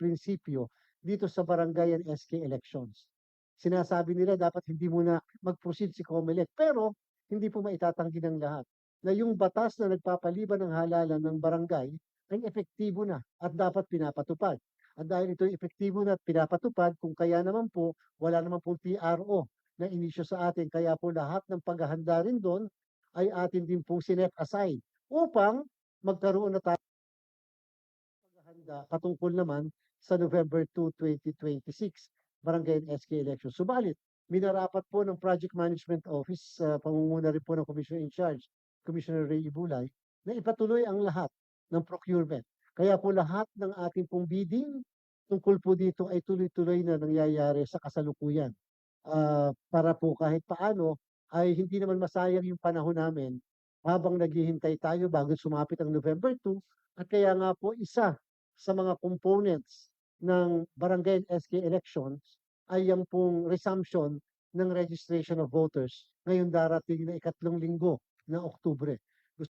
prinsipyo dito sa barangay and SK elections. Sinasabi nila dapat hindi muna mag-proceed si COMELEC, pero hindi po maitatanggi ng lahat na yung batas na nagpapaliban ng halalan ng barangay ay epektibo na at dapat pinapatupad. At dahil ito epektibo na at pinapatupad, kung kaya naman po, wala naman pong TRO na inisyo sa atin. Kaya po lahat ng paghahanda rin doon ay atin din pong sinet aside upang magkaroon na tayo paghahanda patungkol naman sa November 2, 2026, Barangay and SK election. Subalit, minarapat po ng Project Management Office sa pangunguna rin po ng Commissioner in Charge, Commissioner Ray Ibulay, na ipatuloy ang lahat ng procurement. Kaya po lahat ng ating pong bidding tungkol po dito ay tuloy-tuloy na nangyayari sa kasalukuyan. Para po kahit paano ay hindi naman masayang yung panahon namin habang naghihintay tayo bago sumapit ang November 2, at kaya nga po isa sa mga components ng barangay and SK elections ay yung pong resumption ng registration of voters ngayon darating na ikatlong linggo ng Oktubre.